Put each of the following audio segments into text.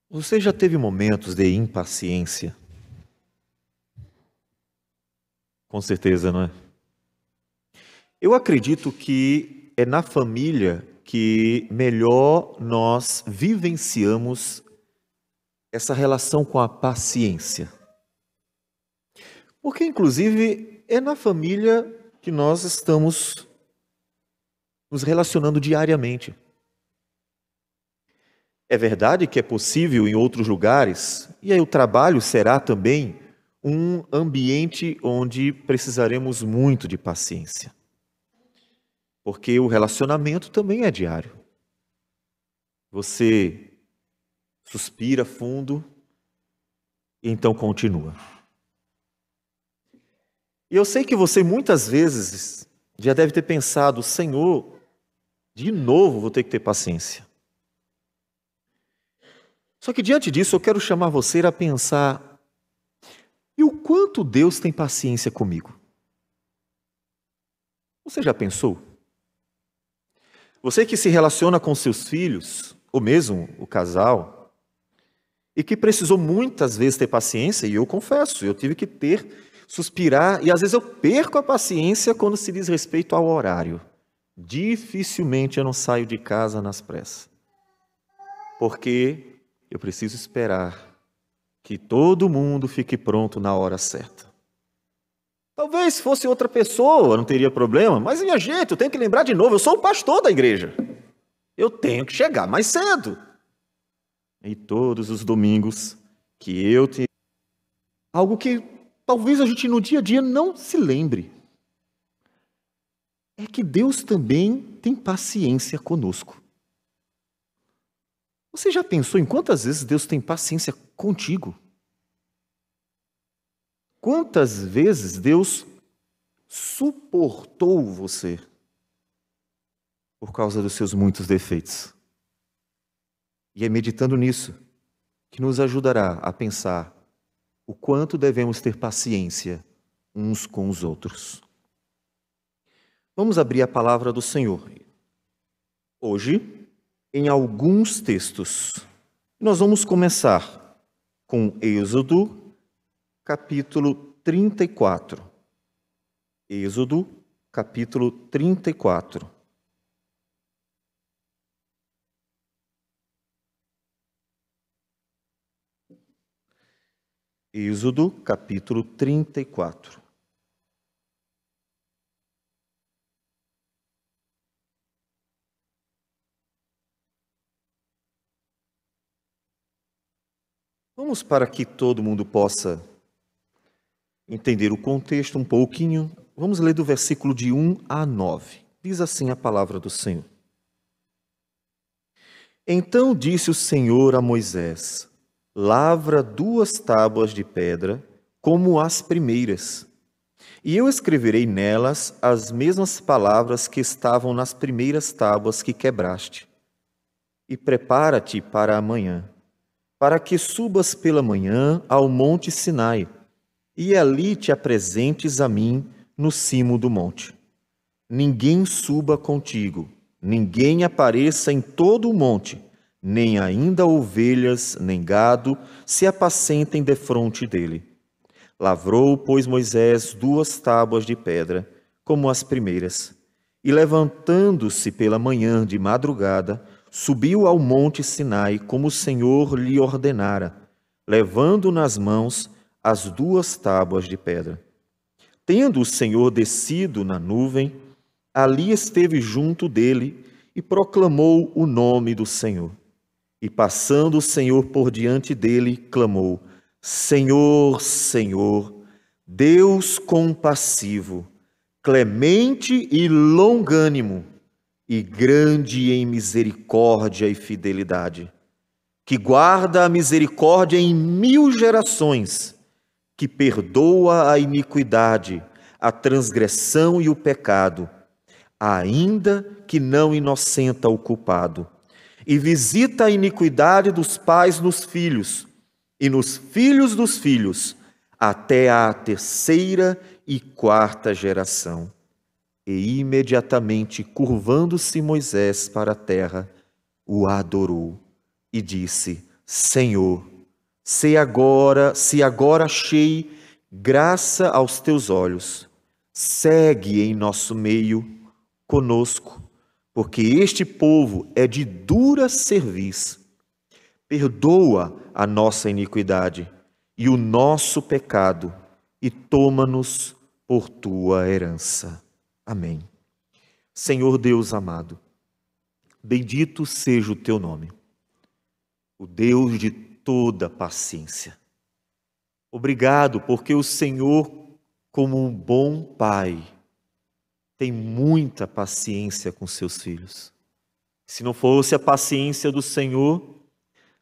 Você já teve momentos de impaciência? Com certeza, não é? Eu acredito que é na família que melhor nós vivenciamos essa relação com a paciência. Porque, inclusive, é na família que nós estamos nos relacionando diariamente. É verdade que é possível em outros lugares, e aí o trabalho será também um ambiente onde precisaremos muito de paciência. Porque o relacionamento também é diário. Você suspira fundo e então continua. E eu sei que você muitas vezes já deve ter pensado: Senhor, de novo vou ter que ter paciência. Só que diante disso eu quero chamar você a pensar: e o quanto Deus tem paciência comigo? Você já pensou? Você que se relaciona com seus filhos, ou mesmo o casal, e que precisou muitas vezes ter paciência, e eu confesso, eu tive que suspirar, e às vezes eu perco a paciência quando se diz respeito ao horário. Dificilmente eu não saio de casa nas pressas, porque eu preciso esperar que todo mundo fique pronto na hora certa. Talvez se fosse outra pessoa, não teria problema, mas minha gente, eu tenho que lembrar de novo, eu sou o pastor da igreja. Eu tenho que chegar mais cedo. E todos os domingos que eu tenho algo que talvez a gente no dia a dia não se lembre. É que Deus também tem paciência conosco. Você já pensou em quantas vezes Deus tem paciência contigo? Quantas vezes Deus suportou você por causa dos seus muitos defeitos? E é meditando nisso que nos ajudará a pensar o quanto devemos ter paciência uns com os outros. Vamos abrir a palavra do Senhor. Hoje, em alguns textos, nós vamos começar com Êxodo, capítulo 34. Êxodo, capítulo 34. Êxodo, capítulo 34. Vamos, para que todo mundo possa entender o contexto um pouquinho, vamos ler do versículo de 1 a 9. Diz assim a palavra do Senhor. Então disse o Senhor a Moisés: lavra 2 tábuas de pedra, como as primeiras, e eu escreverei nelas as mesmas palavras que estavam nas primeiras tábuas que quebraste. E prepara-te para amanhã, para que subas pela manhã ao monte Sinai, e ali te apresentes a mim no cimo do monte. Ninguém suba contigo, ninguém apareça em todo o monte, nem ainda ovelhas, nem gado se apacentem defronte dele. Lavrou, pois, Moisés 2 tábuas de pedra, como as primeiras, e levantando-se pela manhã de madrugada, subiu ao monte Sinai, como o Senhor lhe ordenara, levando nas mãos as 2 tábuas de pedra. Tendo o Senhor descido na nuvem, ali esteve junto dele e proclamou o nome do Senhor. E passando o Senhor por diante dele, clamou: Senhor, Senhor, Deus compassivo, clemente e longânimo, e grande em misericórdia e fidelidade, que guarda a misericórdia em 1000 gerações, que perdoa a iniquidade, a transgressão e o pecado, ainda que não inocenta o culpado, e visita a iniquidade dos pais nos filhos, e nos filhos dos filhos, até a 3ª e 4ª geração. E imediatamente, curvando-se Moisés para a terra, o adorou e disse: Senhor, se agora achei graça aos teus olhos, segue em nosso meio conosco, porque este povo é de dura cerviz. Perdoa a nossa iniquidade e o nosso pecado, e toma-nos por tua herança. Amém. Senhor Deus amado, bendito seja o teu nome, o Deus de toda paciência. Obrigado, porque o Senhor, como um bom pai, tem muita paciência com seus filhos. Se não fosse a paciência do Senhor,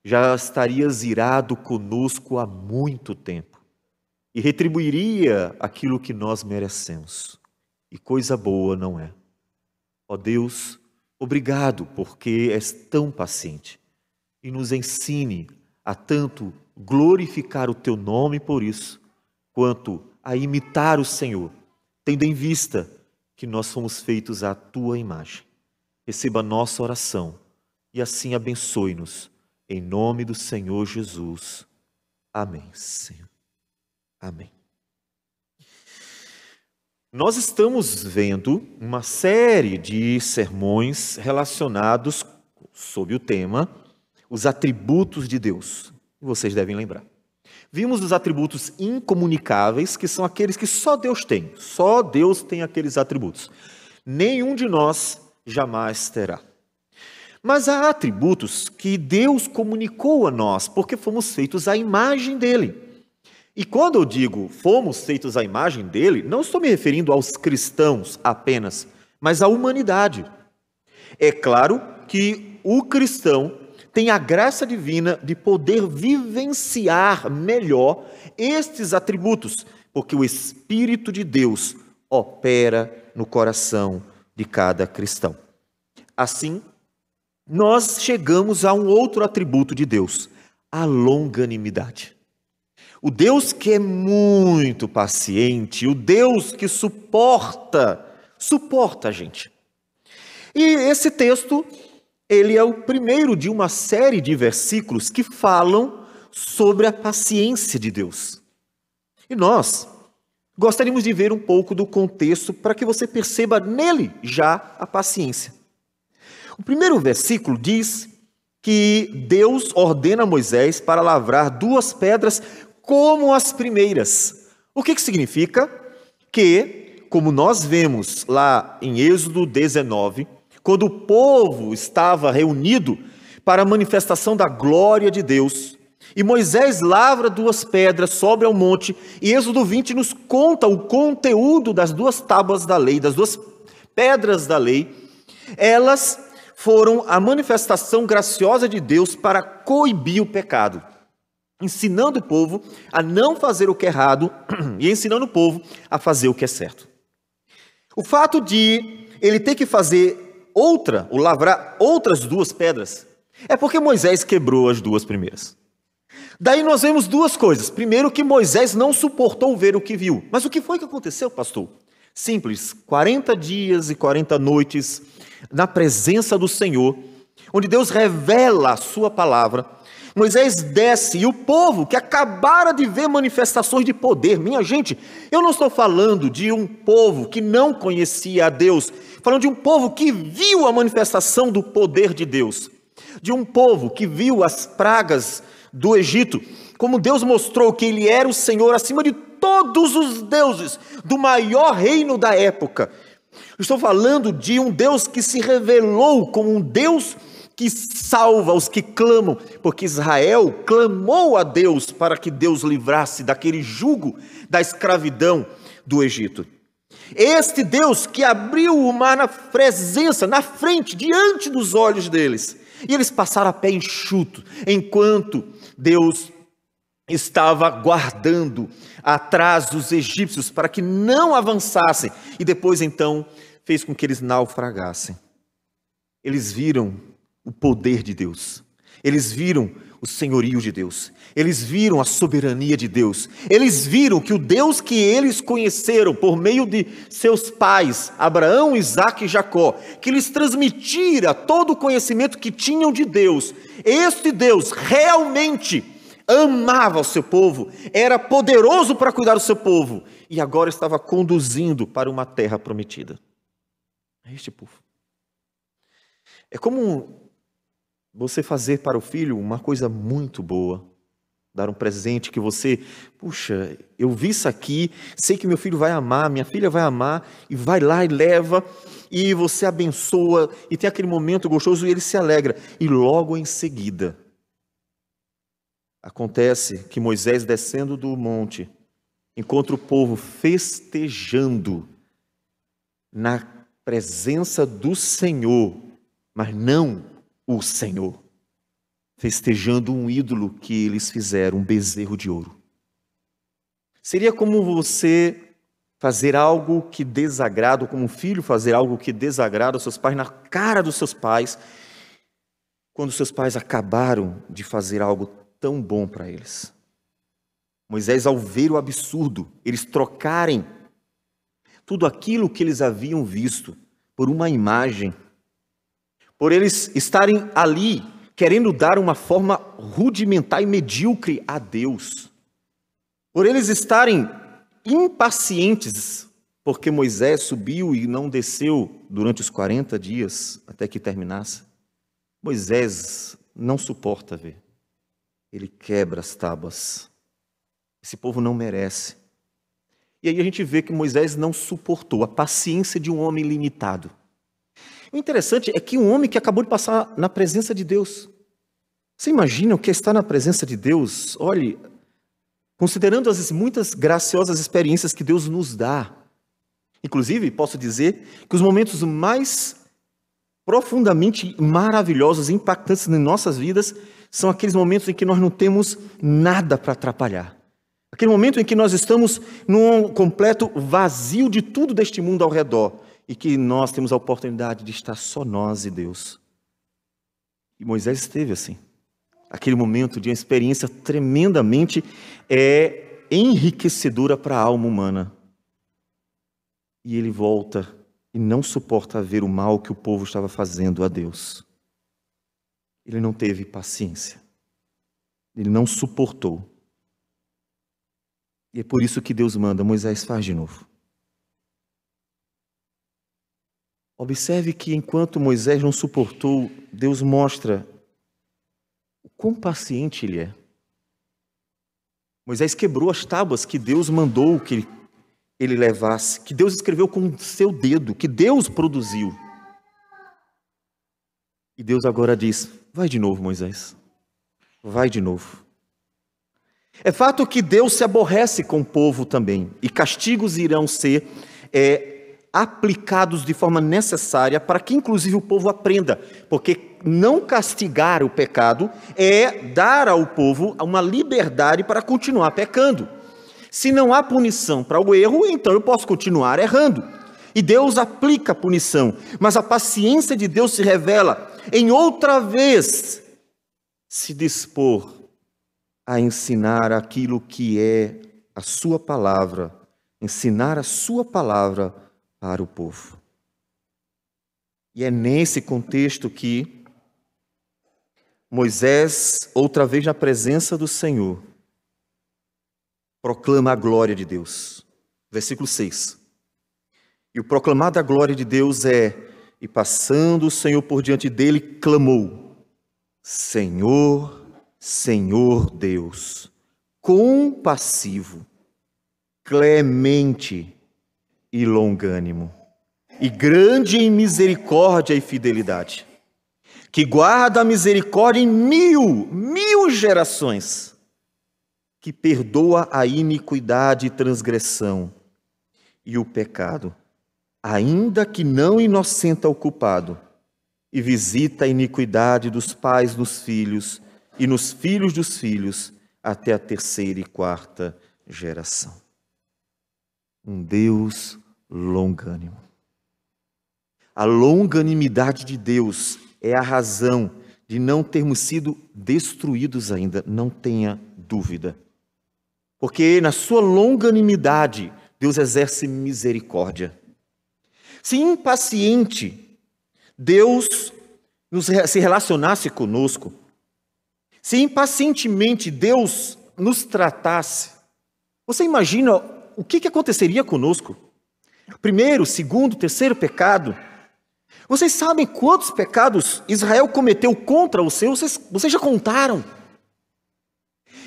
já estarias irado conosco há muito tempo e retribuiria aquilo que nós merecemos. E coisa boa não é. Ó Deus, obrigado porque és tão paciente e nos ensine a tanto glorificar o teu nome por isso, quanto a imitar o Senhor, tendo em vista que nós fomos feitos à tua imagem. Receba a nossa oração e assim abençoe-nos, em nome do Senhor Jesus. Amém, Senhor. Amém. Nós estamos vendo uma série de sermões relacionados sob o tema os atributos de Deus. Vocês devem lembrar. Vimos os atributos incomunicáveis, que são aqueles que só Deus tem. Só Deus tem aqueles atributos. Nenhum de nós jamais terá. Mas há atributos que Deus comunicou a nós, porque fomos feitos à imagem dele. E quando eu digo fomos feitos à imagem dele, não estou me referindo aos cristãos apenas, mas à humanidade. É claro que o cristão tem a graça divina de poder vivenciar melhor estes atributos, porque o Espírito de Deus opera no coração de cada cristão. Assim, nós chegamos a um outro atributo de Deus, a longanimidade. O Deus que é muito paciente, o Deus que suporta a gente. E esse texto, ele é o primeiro de uma série de versículos que falam sobre a paciência de Deus. E nós gostaríamos de ver um pouco do contexto para que você perceba nele já a paciência. O primeiro versículo diz que Deus ordena a Moisés para lavrar 2 pedras como as primeiras. O que significa? Que, como nós vemos lá em Êxodo 19, quando o povo estava reunido para a manifestação da glória de Deus, e Moisés lavra 2 pedras, sobe ao monte, e Êxodo 20 nos conta o conteúdo das 2 tábuas da lei, das 2 pedras da lei. Elas foram a manifestação graciosa de Deus para coibir o pecado, ensinando o povo a não fazer o que é errado e ensinando o povo a fazer o que é certo. O fato de ele ter que fazer ou lavrar outras 2 pedras, é porque Moisés quebrou as 2 primeiras. Daí nós vemos 2 coisas. Primeiro, que Moisés não suportou ver o que viu. Mas o que foi que aconteceu, pastor? Simples, 40 dias e 40 noites na presença do Senhor, onde Deus revela a sua palavra. Moisés desce e o povo que acabara de ver manifestações de poder. Minha gente, eu não estou falando de um povo que não conhecia a Deus, falando de um povo que viu a manifestação do poder de Deus, de um povo que viu as pragas do Egito, como Deus mostrou que ele era o Senhor acima de todos os deuses do maior reino da época. Eu estou falando de um Deus que se revelou como um Deus que salva os que clamam, porque Israel clamou a Deus para que Deus livrasse daquele jugo da escravidão do Egito. Este Deus que abriu o mar na presença, na frente, diante dos olhos deles, e eles passaram a pé enxuto, enquanto Deus estava guardando atrás dos egípcios para que não avançassem, e depois então fez com que eles naufragassem. Eles viram o poder de Deus, eles viram o senhorio de Deus. Eles viram a soberania de Deus. Eles viram que o Deus que eles conheceram por meio de seus pais, Abraão, Isaque e Jacó, que lhes transmitira todo o conhecimento que tinham de Deus, este Deus realmente amava o seu povo, era poderoso para cuidar do seu povo e agora estava conduzindo para uma terra prometida. É este povo. É como você fazer para o filho uma coisa muito boa, dar um presente que você, puxa, eu vi isso aqui, sei que meu filho vai amar, minha filha vai amar, e vai lá e leva, e você abençoa, e tem aquele momento gostoso e ele se alegra. E logo em seguida, acontece que Moisés, descendo do monte, encontra o povo festejando na presença do Senhor, mas não o Senhor, festejando um ídolo que eles fizeram, um bezerro de ouro. Seria como você fazer algo que desagrada, ou como um filho fazer algo que desagrada aos seus pais, na cara dos seus pais, quando seus pais acabaram de fazer algo tão bom para eles. Moisés, ao ver o absurdo, eles trocarem tudo aquilo que eles haviam visto por uma imagem, por eles estarem ali querendo dar uma forma rudimentar e medíocre a Deus, por eles estarem impacientes, porque Moisés subiu e não desceu durante os 40 dias até que terminasse. Moisés não suporta ver. Ele quebra as tábuas. Esse povo não merece. E aí a gente vê que Moisés não suportou a paciência de um homem limitado. O interessante é que um homem que acabou de passar na presença de Deus. Você imagina o que é estar na presença de Deus? Olhe, considerando as muitas graciosas experiências que Deus nos dá. Inclusive, posso dizer que os momentos mais profundamente maravilhosos, impactantes em nossas vidas, são aqueles momentos em que nós não temos nada para atrapalhar. Aquele momento em que nós estamos num completo vazio de tudo deste mundo ao redor e que nós temos a oportunidade de estar só nós e Deus. E Moisés esteve assim. Aquele momento de uma experiência tremendamente enriquecedora para a alma humana. E ele volta e não suporta ver o mal que o povo estava fazendo a Deus. Ele não teve paciência. Ele não suportou. E é por isso que Deus manda, Moisés, faz de novo. Observe que enquanto Moisés não suportou, Deus mostra o quão paciente ele é. Moisés quebrou as tábuas que Deus mandou que ele levasse, que Deus escreveu com o seu dedo, que Deus produziu. E Deus agora diz, vai de novo, Moisés, vai de novo. É fato que Deus se aborrece com o povo também, e castigos irão ser aplicados de forma necessária para que inclusive o povo aprenda, porque não castigar o pecado é dar ao povo uma liberdade para continuar pecando. Se não há punição para o erro, então eu posso continuar errando. E Deus aplica a punição, mas a paciência de Deus se revela em outra vez se dispor a ensinar aquilo que é a sua palavra, ensinar a sua palavra para o povo. E é nesse contexto que Moisés, outra vez na presença do Senhor, proclama a glória de Deus. Versículo 6. E o proclamar da glória de Deus é, e passando o Senhor por diante dele, clamou, Senhor, Senhor Deus, compassivo, clemente e longânimo, e grande em misericórdia e fidelidade, que guarda a misericórdia em mil gerações, que perdoa a iniquidade e transgressão e o pecado, ainda que não inocenta o culpado, e visita a iniquidade dos pais nos filhos e nos filhos dos filhos até a 3ª e 4ª geração. Um Deus longânimo. A longanimidade de Deus é a razão de não termos sido destruídos ainda, não tenha dúvida. Porque na sua longanimidade, Deus exerce misericórdia. Se impaciente Deus se relacionasse conosco, se impacientemente Deus nos tratasse, você imagina o que aconteceria conosco? Primeiro, segundo, terceiro pecado. Vocês sabem quantos pecados Israel cometeu contra o seu? Vocês já contaram?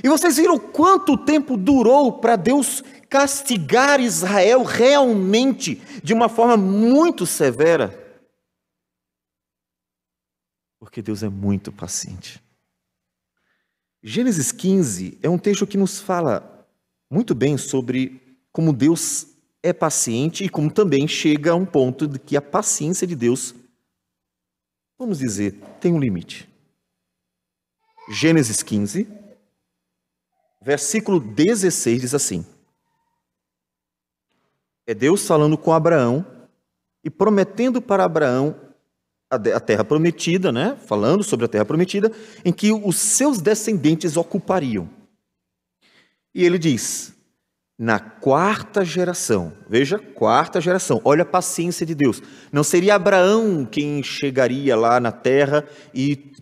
E vocês viram quanto tempo durou para Deus castigar Israel realmente de uma forma muito severa? Porque Deus é muito paciente. Gênesis 15 é um texto que nos fala muito bem sobre como Deus é paciente e como também chega a um ponto de que a paciência de Deus, vamos dizer, tem um limite. Gênesis 15, versículo 16 diz assim: é Deus falando com Abraão e prometendo para Abraão a terra prometida, né? Falando sobre a terra prometida, em que os seus descendentes ocupariam. E ele diz: na quarta geração, veja, quarta geração, olha a paciência de Deus. Não seria Abraão quem chegaria lá na terra e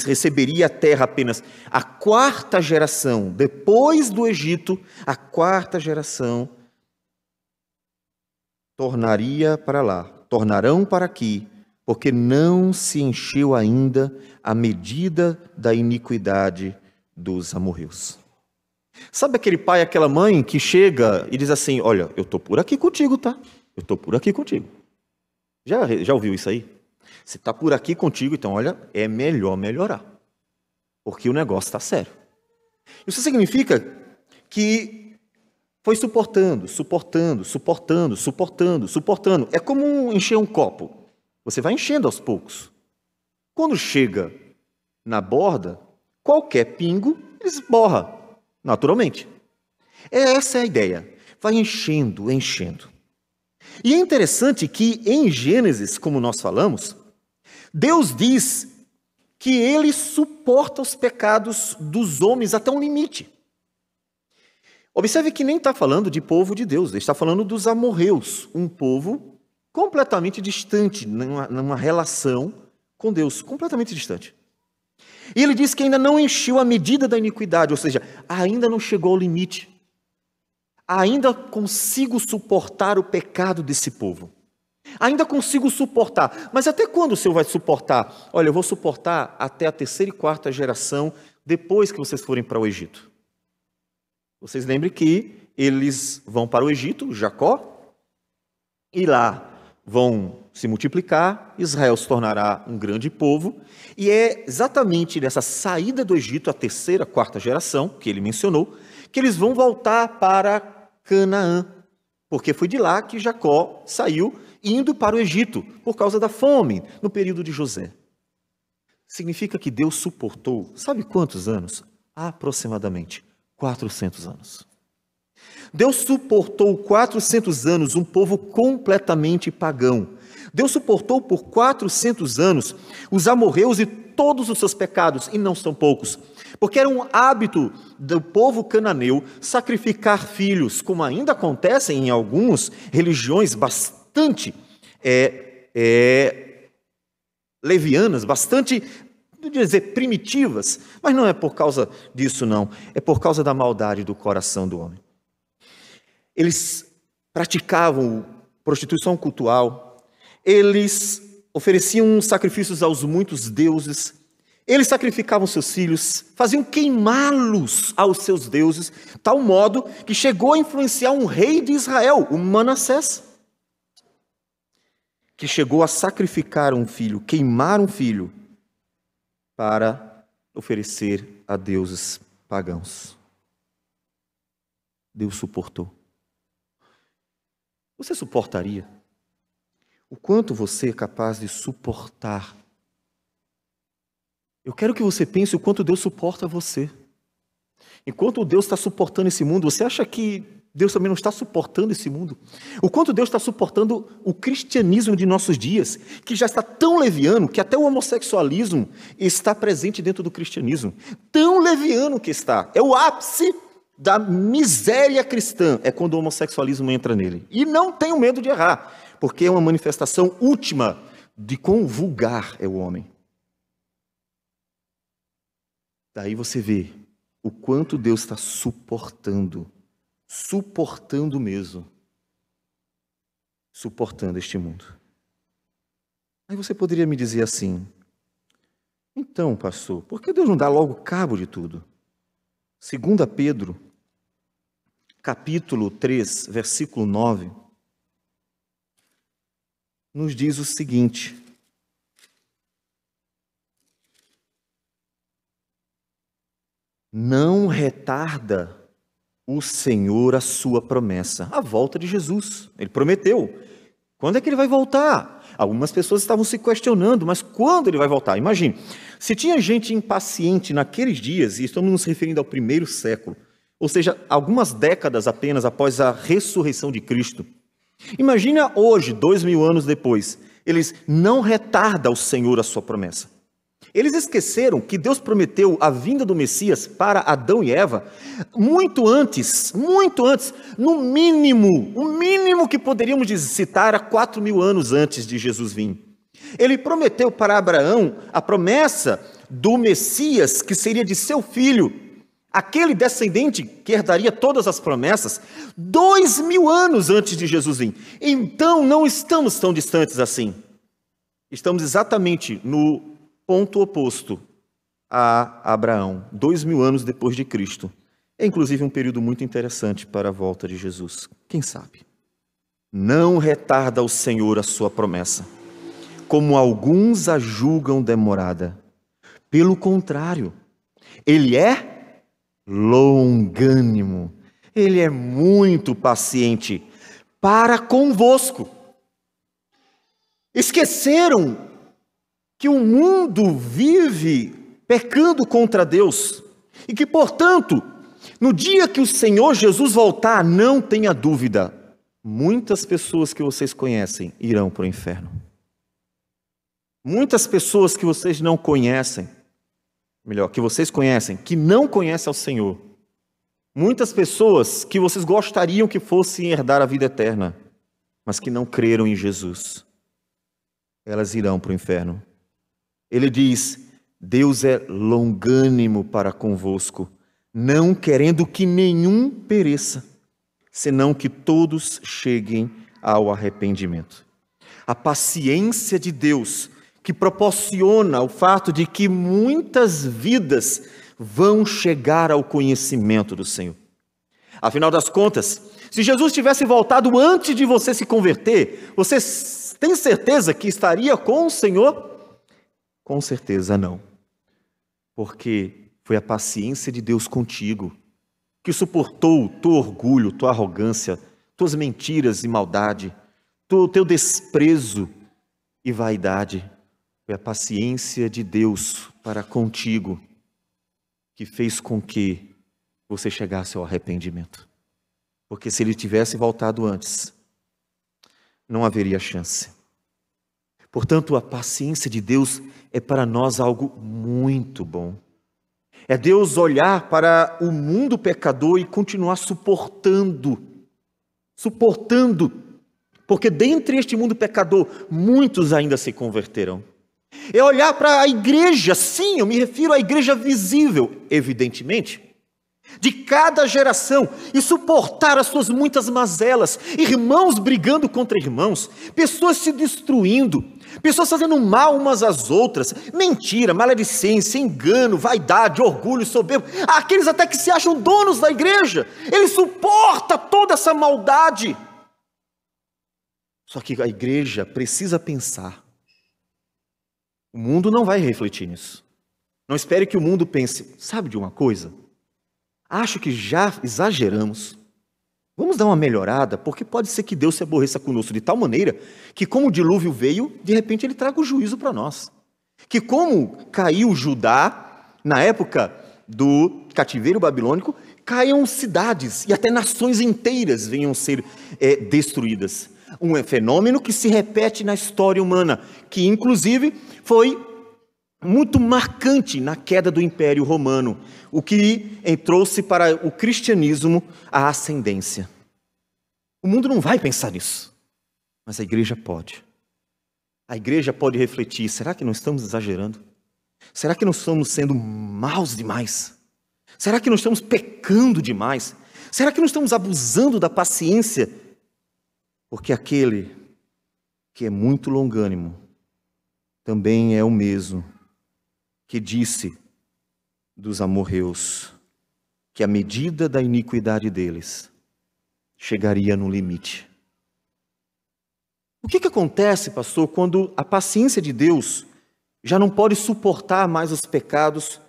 receberia a terra apenas. A quarta geração, depois do Egito, a quarta geração tornarão para aqui, porque não se encheu ainda a medida da iniquidade dos amorreus. Sabe aquele pai, aquela mãe que chega e diz assim: olha, eu estou por aqui contigo, tá? Eu estou por aqui contigo. Já ouviu isso aí? Se está por aqui contigo, então olha, é melhor melhorar, porque o negócio está sério. Isso significa que foi suportando. É como encher um copo. Você vai enchendo aos poucos. Quando chega na borda, qualquer pingo esborra, naturalmente. Essa é a ideia. Vai enchendo. E é interessante que em Gênesis, como nós falamos, Deus diz que Ele suporta os pecados dos homens até um limite. Observe que nem está falando de povo de Deus, ele está falando dos amorreus, um povo completamente distante, numa relação com Deus, completamente distante. E ele diz que ainda não encheu a medida da iniquidade, ou seja, ainda não chegou ao limite. Ainda consigo suportar o pecado desse povo. Ainda consigo suportar. Mas até quando o Senhor vai suportar? Olha, eu vou suportar até a terceira e quarta geração, depois que vocês forem para o Egito. Vocês lembrem que eles vão para o Egito, Jacó, e lá vão se multiplicar, Israel se tornará um grande povo, e é exatamente nessa saída do Egito, a terceira, quarta geração, que ele mencionou, que eles vão voltar para Canaã, porque foi de lá que Jacó saiu, indo para o Egito, por causa da fome, no período de José. Significa que Deus suportou, sabe quantos anos? Aproximadamente 400 anos. Deus suportou 400 anos um povo completamente pagão. Deus suportou por 400 anos os amorreus e todos os seus pecados, e não são poucos, porque era um hábito do povo cananeu sacrificar filhos, como ainda acontece em algumas religiões bastante levianas, bastante, não dizer primitivas, mas não é por causa disso não, é por causa da maldade do coração do homem. Eles praticavam prostituição cultural, eles ofereciam sacrifícios aos muitos deuses, eles sacrificavam seus filhos, faziam queimá-los aos seus deuses, tal modo que chegou a influenciar um rei de Israel, o Manassés, que chegou a sacrificar um filho, queimar um filho, para oferecer a deuses pagãos. Deus suportou. Você suportaria? O quanto você é capaz de suportar? Eu quero que você pense o quanto Deus suporta você. Enquanto Deus está suportando esse mundo, você acha que Deus também não está suportando esse mundo. O quanto Deus está suportando o cristianismo de nossos dias, que já está tão leviano que até o homossexualismo está presente dentro do cristianismo. Tão leviano que está. É o ápice da miséria cristã, é quando o homossexualismo entra nele. E não tenho medo de errar, porque é uma manifestação última de quão vulgar é o homem. Daí você vê o quanto Deus está suportando mesmo, suportando este mundo. Aí você poderia me dizer assim, então, pastor, por que Deus não dá logo cabo de tudo? 2 Pedro, capítulo 3, versículo 9, nos diz o seguinte: não retarda o Senhor a sua promessa, a volta de Jesus. Ele prometeu. Quando é que ele vai voltar? Algumas pessoas estavam se questionando, mas quando ele vai voltar? Imagine, se tinha gente impaciente naqueles dias, e estamos nos referindo ao primeiro século, ou seja, algumas décadas apenas após a ressurreição de Cristo. Imagina hoje, 2000 anos depois, eles não retardam o Senhor a sua promessa. Eles esqueceram que Deus prometeu a vinda do Messias para Adão e Eva muito antes, no mínimo, o mínimo que poderíamos citar a 4000 anos antes de Jesus vir. Ele prometeu para Abraão a promessa do Messias, que seria de seu filho, aquele descendente que herdaria todas as promessas, 2000 anos antes de Jesus vir. Então não estamos tão distantes assim. Estamos exatamente no ponto oposto a Abraão, 2000 anos depois de Cristo. É inclusive um período muito interessante para a volta de Jesus. Quem sabe? Não retarda o Senhor a sua promessa, como alguns a julgam demorada. Pelo contrário, Ele é longânimo, Ele é muito paciente para convosco. Esqueceram que o mundo vive pecando contra Deus e que, portanto, no dia que o Senhor Jesus voltar, não tenha dúvida, muitas pessoas que vocês conhecem irão para o inferno. Muitas pessoas que vocês não conhecem, melhor, que vocês conhecem, que não conhecem ao Senhor. Muitas pessoas que vocês gostariam que fossem herdar a vida eterna, mas que não creram em Jesus. Elas irão para o inferno. Ele diz, Deus é longânimo para convosco, não querendo que nenhum pereça, senão que todos cheguem ao arrependimento. A paciência de Deus, que proporciona o fato de que muitas vidas vão chegar ao conhecimento do Senhor. Afinal das contas, se Jesus tivesse voltado antes de você se converter, você tem certeza que estaria com o Senhor? Com certeza não, porque foi a paciência de Deus contigo, que suportou teu orgulho, tua arrogância, tuas mentiras e maldade, teu desprezo e vaidade. Foi a paciência de Deus para contigo, que fez com que você chegasse ao arrependimento. Porque se ele tivesse voltado antes, não haveria chance. Portanto, a paciência de Deus é para nós algo muito bom. É Deus olhar para o mundo pecador e continuar suportando, porque dentre este mundo pecador, muitos ainda se converterão. É olhar para a igreja, sim, eu me refiro à igreja visível, evidentemente, de cada geração, e suportar as suas muitas mazelas, irmãos brigando contra irmãos, pessoas se destruindo, pessoas fazendo mal umas às outras, mentira, maledicência, engano, vaidade, orgulho, soberbo, aqueles até que se acham donos da igreja, ele suporta toda essa maldade. Só que a igreja precisa pensar, o mundo não vai refletir nisso. Não espere que o mundo pense, sabe de uma coisa? Acho que já exageramos. Vamos dar uma melhorada, porque pode ser que Deus se aborreça conosco de tal maneira que, como o dilúvio veio, de repente ele traga o juízo para nós. Que como caiu Judá, na época do cativeiro babilônico, caiam cidades e até nações inteiras venham ser destruídas. Um fenômeno que se repete na história humana, que inclusive foi muito marcante na queda do Império Romano, o que trouxe para o cristianismo a ascendência. O mundo não vai pensar nisso, mas a igreja pode. A igreja pode refletir: será que não estamos exagerando? Será que não estamos sendo maus demais? Será que não estamos pecando demais? Será que não estamos abusando da paciência? Porque aquele que é muito longânimo também é o mesmo que disse dos amorreus que a medida da iniquidade deles chegaria no limite. O que acontece, pastor, quando a paciência de Deus já não pode suportar mais os pecados,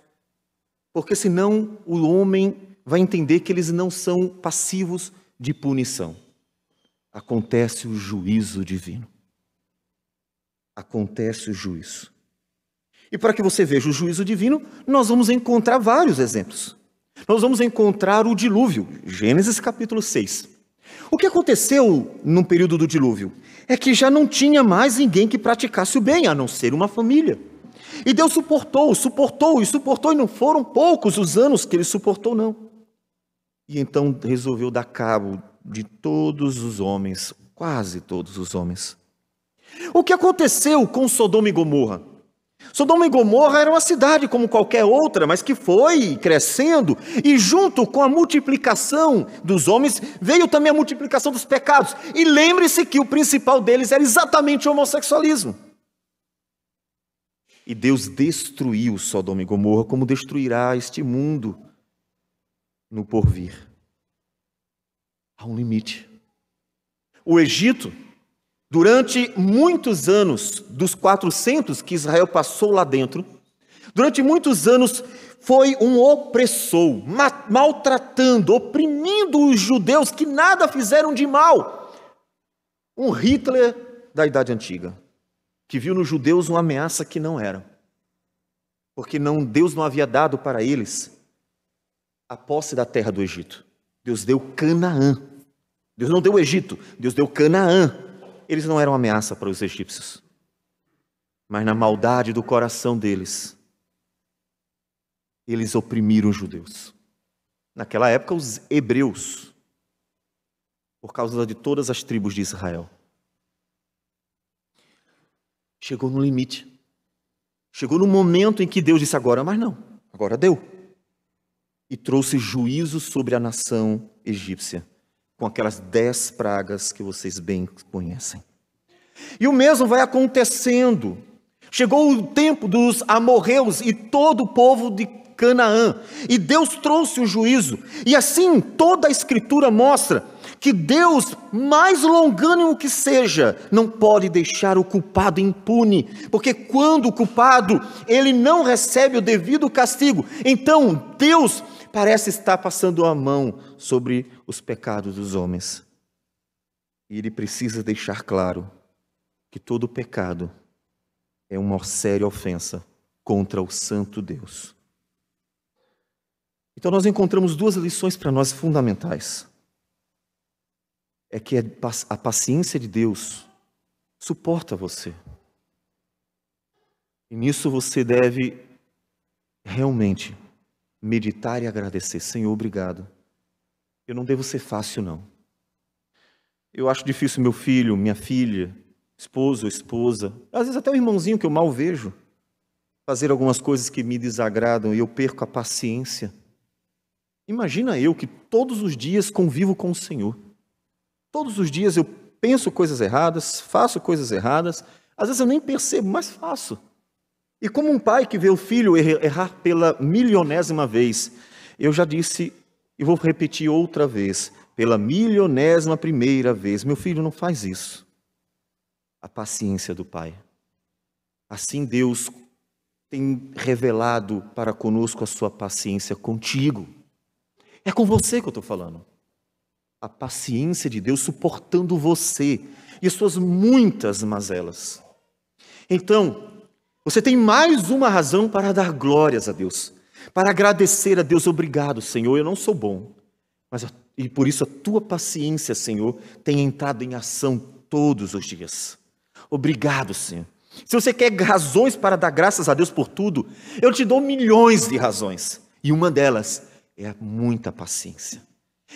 porque senão o homem vai entender que eles não são passivos de punição? Acontece o juízo divino. Acontece o juízo. E para que você veja o juízo divino, nós vamos encontrar vários exemplos. Nós vamos encontrar o dilúvio, Gênesis capítulo 6. O que aconteceu no período do dilúvio? É que já não tinha mais ninguém que praticasse o bem, a não ser uma família. E Deus suportou, e não foram poucos os anos que ele suportou, não. E então resolveu dar cabo de todos os homens, quase todos os homens. O que aconteceu com Sodoma e Gomorra? Sodoma e Gomorra era uma cidade como qualquer outra, mas que foi crescendo, e junto com a multiplicação dos homens, veio também a multiplicação dos pecados. E lembre-se que o principal deles era exatamente o homossexualismo. E Deus destruiu Sodoma e Gomorra, como destruirá este mundo no porvir. Há um limite. O Egito, durante muitos anos, dos 400 que Israel passou lá dentro, durante muitos anos foi um opressor, maltratando, oprimindo os judeus que nada fizeram de mal. Um Hitler da Idade Antiga, que viu nos judeus uma ameaça que não era. Porque Deus não havia dado para eles a posse da terra do Egito. Deus deu Canaã. Deus não deu o Egito, Deus deu Canaã. Eles não eram ameaça para os egípcios, mas na maldade do coração deles, eles oprimiram os judeus. Naquela época, os hebreus, por causa de todas as tribos de Israel. Chegou no limite. Chegou no momento em que Deus disse: agora, mas não, agora deu. E trouxe juízo sobre a nação egípcia, com aquelas 10 pragas que vocês bem conhecem. E o mesmo vai acontecendo. Chegou o tempo dos amorreus e todo o povo de Canaã, e Deus trouxe o juízo. E assim toda a Escritura mostra que Deus, mais longânimo que seja, não pode deixar o culpado impune, porque quando o culpado ele não recebe o devido castigo, então Deus parece estar passando a mão sobre os pecados dos homens. E ele precisa deixar claro que todo pecado é uma séria ofensa contra o santo Deus. Então nós encontramos 2 lições para nós fundamentais. É que a paciência de Deus suporta você. E nisso você deve realmente meditar e agradecer. Senhor, obrigado. Eu não devo ser fácil, não. Eu acho difícil meu filho, minha filha, esposo ou esposa, às vezes até o irmãozinho que eu mal vejo, fazer algumas coisas que me desagradam e eu perco a paciência. Imagina eu que todos os dias convivo com o Senhor. Todos os dias eu penso coisas erradas, faço coisas erradas, às vezes eu nem percebo, mas faço. E como um pai que vê o filho errar pela milionésima vez, eu já disse e vou repetir outra vez, pela 1.000ª vez, meu filho, não faz isso. A paciência do pai. Assim Deus tem revelado para conosco a sua paciência contigo. É com você que eu estou falando. A paciência de Deus suportando você e as suas muitas mazelas. Então, você tem mais uma razão para dar glórias a Deus. para agradecer a Deus. Obrigado, Senhor, eu não sou bom, e por isso a tua paciência, Senhor, tem entrado em ação todos os dias. Obrigado, Senhor. Se você quer razões para dar graças a Deus por tudo, eu te dou milhões de razões, e uma delas é a muita paciência.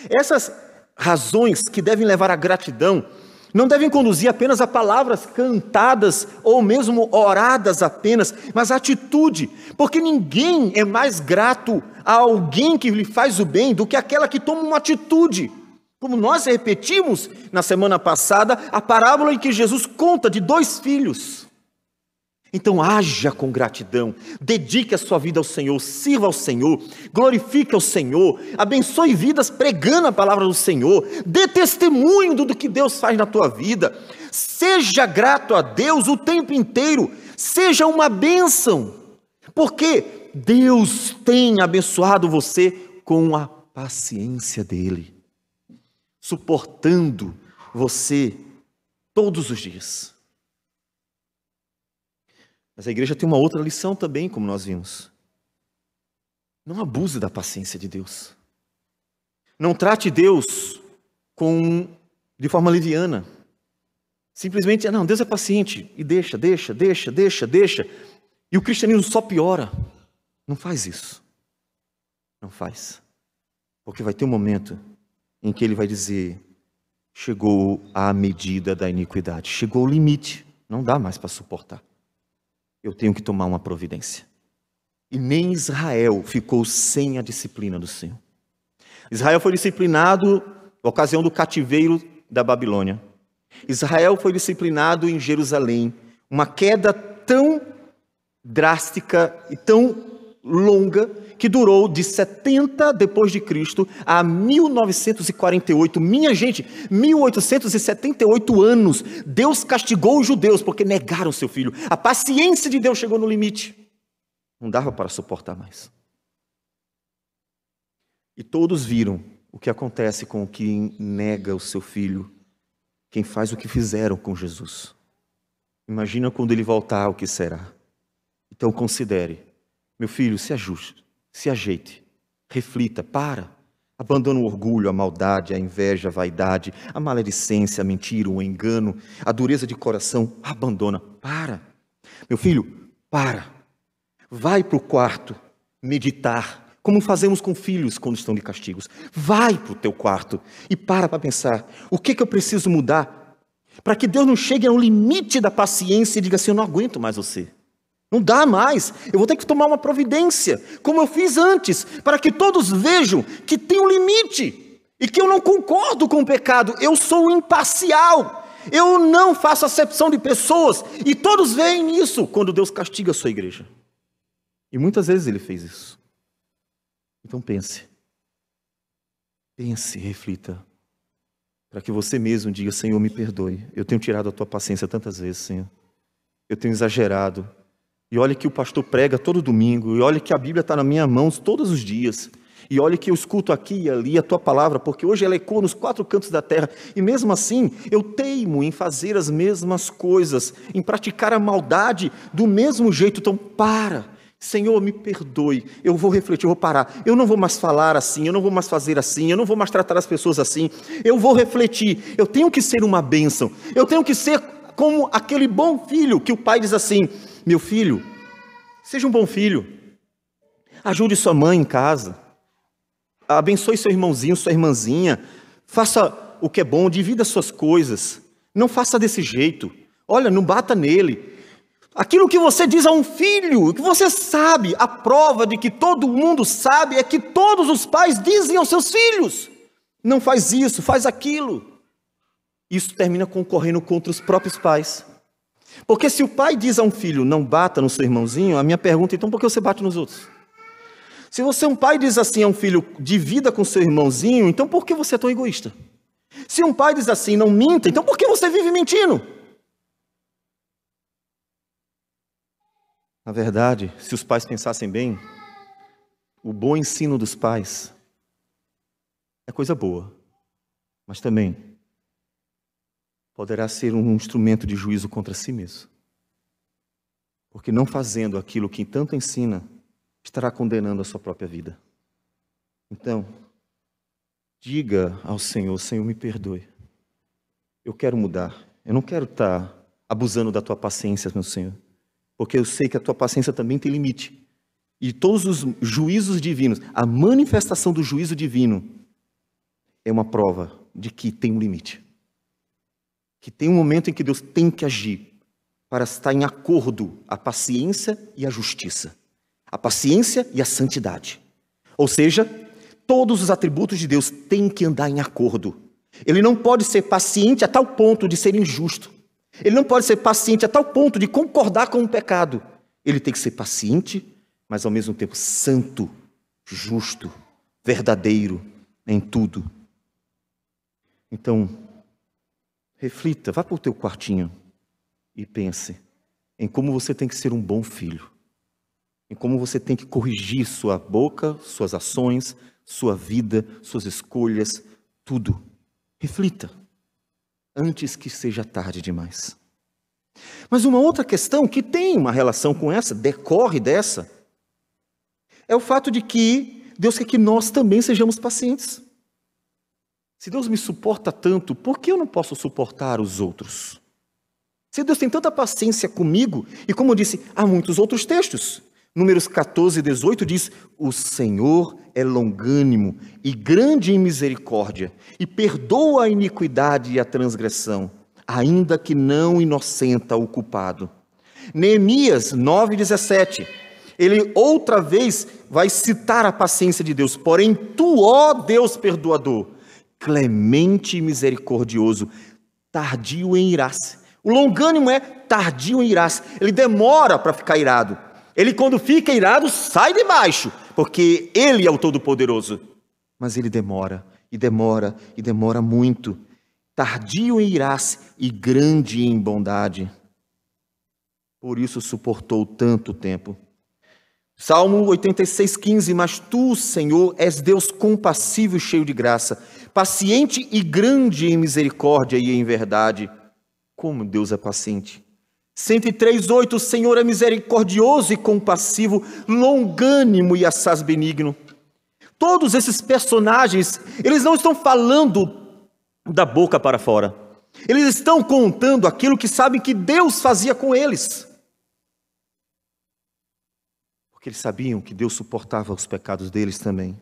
Essas razões que devem levar à gratidão não devem conduzir apenas a palavras cantadas ou mesmo oradas apenas, mas a atitude, porque ninguém é mais grato a alguém que lhe faz o bem do que aquela que toma uma atitude. Como nós repetimos na semana passada, a parábola em que Jesus conta de 2 filhos. Então haja com gratidão, dedique a sua vida ao Senhor, sirva ao Senhor, glorifique ao Senhor, abençoe vidas pregando a palavra do Senhor, dê testemunho do que Deus faz na tua vida, seja grato a Deus o tempo inteiro, seja uma bênção, porque Deus tem abençoado você com a paciência dEle, suportando você todos os dias. Mas a igreja tem uma outra lição também, como nós vimos. Não abuse da paciência de Deus. Não trate Deus de forma liviana. Simplesmente, não, Deus é paciente, e deixa. E o cristianismo só piora. Não faz isso. Não faz. Porque vai ter um momento em que ele vai dizer, chegou a medida da iniquidade, chegou o limite, não dá mais para suportar. Eu tenho que tomar uma providência. E nem Israel ficou sem a disciplina do Senhor. Israel foi disciplinado na ocasião do cativeiro da Babilônia. Israel foi disciplinado em Jerusalém. Uma queda tão drástica e tão longa que durou de 70 depois de Cristo a 1948. Minha gente, 1878 anos. Deus castigou os judeus porque negaram seu filho. A paciência de Deus chegou no limite. Não dava para suportar mais. E todos viram o que acontece com quem nega o seu filho, quem faz o que fizeram com Jesus. Imagina quando ele voltar, o que será. Então considere, meu filho, se ajuste, se ajeite, reflita, abandona o orgulho, a maldade, a inveja, a vaidade, a maledicência, a mentira, o engano, a dureza de coração, abandona, Meu filho, vai para o quarto meditar, como fazemos com filhos quando estão de castigos. Vai para o teu quarto e para pensar, o que eu preciso mudar para que Deus não chegue ao limite da paciência e diga assim, eu não aguento mais você. Não dá mais, eu vou ter que tomar uma providência, como eu fiz antes, para que todos vejam que tem um limite e que eu não concordo com o pecado, eu sou imparcial, eu não faço acepção de pessoas, e todos veem isso quando Deus castiga a sua igreja. E muitas vezes Ele fez isso. Então pense, reflita, para que você mesmo diga, Senhor, me perdoe, eu tenho tirado a tua paciência tantas vezes, Senhor, eu tenho exagerado. E olha que o pastor prega todo domingo, e olha que a Bíblia está na minha mão todos os dias, e olha que eu escuto aqui e ali a tua palavra, porque hoje ela ecoa nos 4 cantos da terra, e mesmo assim eu teimo em fazer as mesmas coisas, em praticar a maldade do mesmo jeito. Então Senhor, me perdoe, eu vou refletir, eu vou parar, eu não vou mais falar assim, eu não vou mais fazer assim, eu não vou mais tratar as pessoas assim, eu vou refletir, eu tenho que ser uma bênção, eu tenho que ser como aquele bom filho que o pai diz assim, meu filho, seja um bom filho, ajude sua mãe em casa, abençoe seu irmãozinho, sua irmãzinha, faça o que é bom, divida suas coisas, não faça desse jeito, olha, não bata nele. Aquilo que você diz a um filho, que você sabe, a prova de que todo mundo sabe é que todos os pais dizem aos seus filhos, não faz isso, faz aquilo. Isso termina concorrendo contra os próprios pais. Porque se o pai diz a um filho, não bata no seu irmãozinho, a minha pergunta, então, por que você bate nos outros? Se você, um pai, diz assim a um filho, divida com seu irmãozinho, então por que você é tão egoísta? Se um pai diz assim, não minta, então por que você vive mentindo? Na verdade, se os pais pensassem bem, o bom ensino dos pais é coisa boa, mas também poderá ser um instrumento de juízo contra si mesmo. Porque não fazendo aquilo que tanto ensina, estará condenando a sua própria vida. Então, diga ao Senhor: Senhor, me perdoe. Eu quero mudar. Eu não quero estar abusando da tua paciência, meu Senhor. Porque eu sei que a tua paciência também tem limite. E todos os juízos divinos, a manifestação do juízo divino é uma prova de que tem um limite. Que tem um momento em que Deus tem que agir para estar em acordo a paciência e a justiça. A paciência e a santidade. Ou seja, todos os atributos de Deus têm que andar em acordo. Ele não pode ser paciente a tal ponto de ser injusto. Ele não pode ser paciente a tal ponto de concordar com o pecado. Ele tem que ser paciente, mas ao mesmo tempo santo, justo, verdadeiro em tudo. Então, reflita, vá para o teu quartinho e pense em como você tem que ser um bom filho, em como você tem que corrigir sua boca, suas ações, sua vida, suas escolhas, tudo. Reflita, antes que seja tarde demais. Mas uma outra questão que tem uma relação com essa, decorre dessa, é o fato de que Deus quer que nós também sejamos pacientes. Se Deus me suporta tanto, por que eu não posso suportar os outros? Se Deus tem tanta paciência comigo, e como eu disse, há muitos outros textos. Números 14 e 18 diz: o Senhor é longânimo e grande em misericórdia, e perdoa a iniquidade e a transgressão, ainda que não inocenta o culpado. Neemias 9:17, ele outra vez vai citar a paciência de Deus. Porém, tu, ó Deus perdoador, clemente e misericordioso, tardio em irar-se. O longânimo é tardio em irar-se. Ele demora para ficar irado. Ele, quando fica irado, sai de baixo, porque ele é o Todo-Poderoso. Mas ele demora, e demora, e demora muito. Tardio em irar-se e grande em bondade. Por isso suportou tanto tempo. Salmo 86:15, mas tu, Senhor, és Deus compassivo e cheio de graça, paciente e grande em misericórdia e em verdade. Como Deus é paciente. 103:8, o Senhor é misericordioso e compassivo, longânimo e assaz benigno. Todos esses personagens, eles não estão falando da boca para fora. Eles estão contando aquilo que sabem que Deus fazia com eles. Porque eles sabiam que Deus suportava os pecados deles também.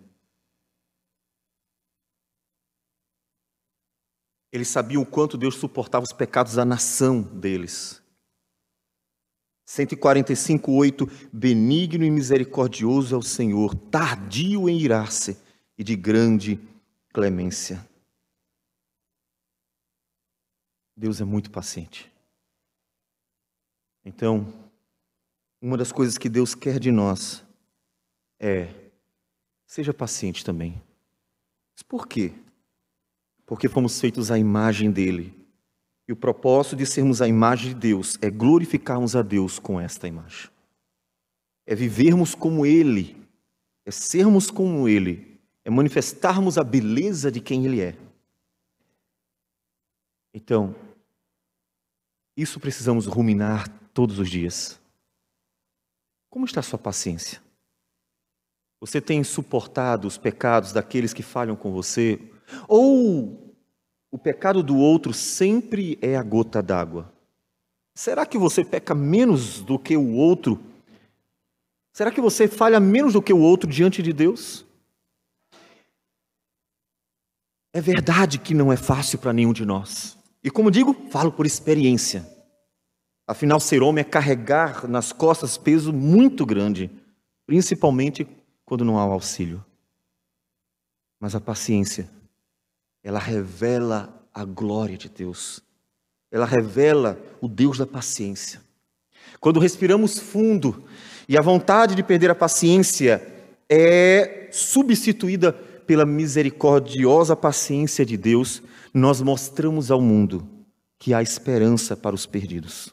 Eles sabiam o quanto Deus suportava os pecados da nação deles. 145:8, benigno e misericordioso é o Senhor, tardio em irar-se e de grande clemência. Deus é muito paciente. Então, uma das coisas que Deus quer de nós é, seja paciente também. Mas por quê? Porque fomos feitos à imagem dele. E o propósito de sermos a imagem de Deus é glorificarmos a Deus com esta imagem. É vivermos como ele, é sermos como ele, é manifestarmos a beleza de quem ele é. Então, isso precisamos ruminar todos os dias. Como está a sua paciência? Você tem suportado os pecados daqueles que falham com você? Ou o pecado do outro sempre é a gota d'água? Será que você peca menos do que o outro? Será que você falha menos do que o outro diante de Deus? É verdade que não é fácil para nenhum de nós. E como digo, falo por experiência. Afinal, ser homem é carregar nas costas peso muito grande, principalmente quando não há auxílio. Mas a paciência, ela revela a glória de Deus. Ela revela o Deus da paciência. Quando respiramos fundo e a vontade de perder a paciência é substituída pela misericordiosa paciência de Deus, nós mostramos ao mundo que há esperança para os perdidos.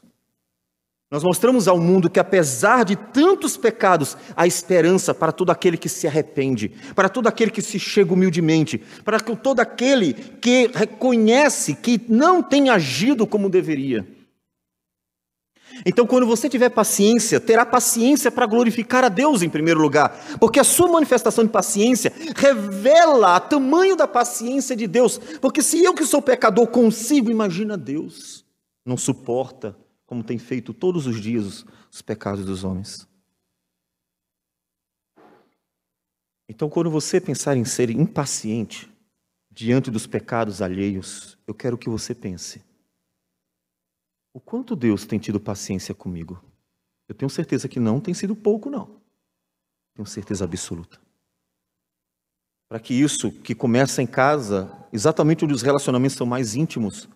Nós mostramos ao mundo que, apesar de tantos pecados, há esperança para todo aquele que se arrepende, para todo aquele que se chega humildemente, para todo aquele que reconhece que não tem agido como deveria. Então, quando você tiver paciência, terá paciência para glorificar a Deus em primeiro lugar, porque a sua manifestação de paciência revela o tamanho da paciência de Deus, porque se eu que sou pecador consigo, imagina Deus, não suporta, como tem feito todos os dias, os pecados dos homens. Então, quando você pensar em ser impaciente diante dos pecados alheios, eu quero que você pense: o quanto Deus tem tido paciência comigo? Eu tenho certeza que não tem sido pouco, não. Tenho certeza absoluta. Para que isso, que começa em casa, exatamente onde os relacionamentos são mais íntimos,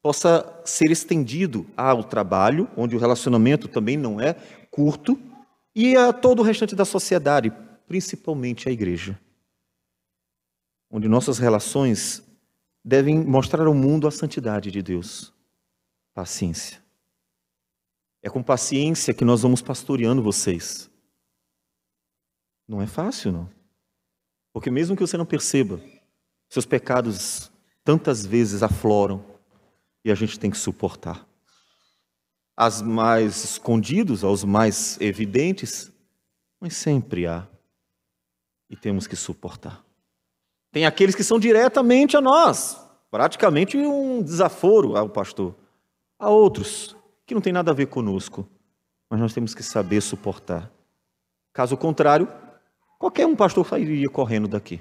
possa ser estendido ao trabalho, onde o relacionamento também não é curto, e a todo o restante da sociedade, principalmente a igreja, onde nossas relações devem mostrar ao mundo a santidade de Deus. Paciência. É com paciência que nós vamos pastoreando vocês. Não é fácil, não. Porque mesmo que você não perceba, seus pecados tantas vezes afloram e a gente tem que suportar. As mais escondidos, aos mais evidentes, mas sempre há. E temos que suportar. Tem aqueles que são diretamente a nós, praticamente um desaforo ao pastor. Há outros que não tem nada a ver conosco, mas nós temos que saber suportar. Caso contrário, qualquer um pastor sairia correndo daqui.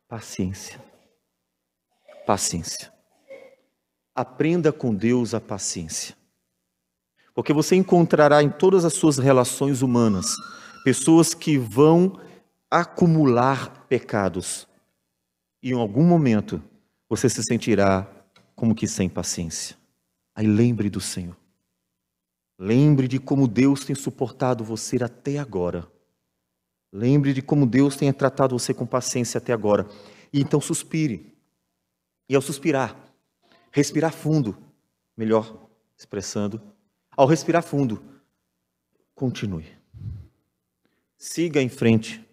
Paciência. Paciência. Aprenda com Deus a paciência. Porque você encontrará em todas as suas relações humanas pessoas que vão acumular pecados. E em algum momento você se sentirá como que sem paciência. Aí lembre do Senhor. Lembre de como Deus tem suportado você até agora. Lembre de como Deus tem tratado você com paciência até agora. E então suspire. E ao suspirar, respirar fundo, melhor expressando, ao respirar fundo, continue. Siga em frente.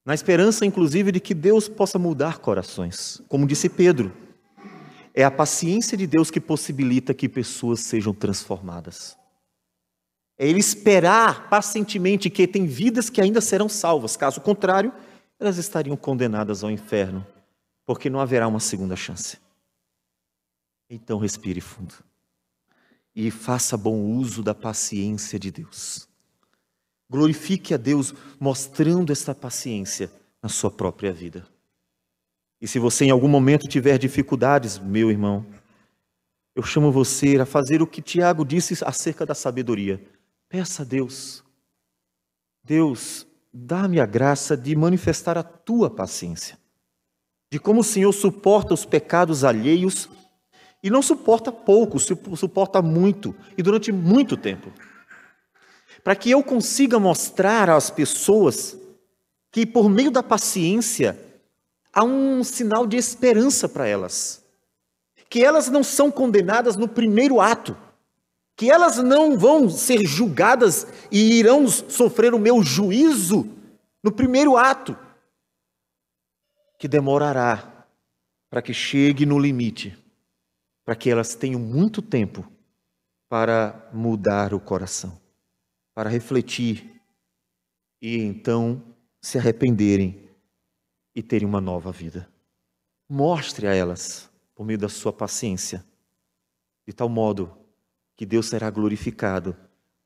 Na esperança, inclusive, de que Deus possa mudar corações. Como disse Pedro, é a paciência de Deus que possibilita que pessoas sejam transformadas. É Ele esperar pacientemente que tem vidas que ainda serão salvas. Caso contrário, elas estariam condenadas ao inferno, porque não haverá uma segunda chance. Então respire fundo e faça bom uso da paciência de Deus. Glorifique a Deus mostrando esta paciência na sua própria vida. E se você em algum momento tiver dificuldades, meu irmão, eu chamo você a fazer o que Tiago disse acerca da sabedoria. Peça a Deus, Deus, dá-me a graça de manifestar a tua paciência, de como o Senhor suporta os pecados alheios, e não suporta pouco, suporta muito, e durante muito tempo. Para que eu consiga mostrar às pessoas que por meio da paciência há um sinal de esperança para elas. Que elas não são condenadas no primeiro ato. Que elas não vão ser julgadas e irão sofrer o meu juízo no primeiro ato. Que demorará para que chegue no limite. Para que elas tenham muito tempo para mudar o coração. Para refletir e então se arrependerem e terem uma nova vida. Mostre a elas, por meio da sua paciência, de tal modo que Deus será glorificado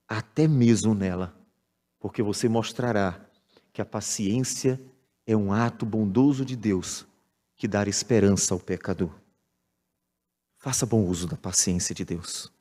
até mesmo nela, porque você mostrará que a paciência é um ato bondoso de Deus que dá esperança ao pecador. Faça bom uso da paciência de Deus.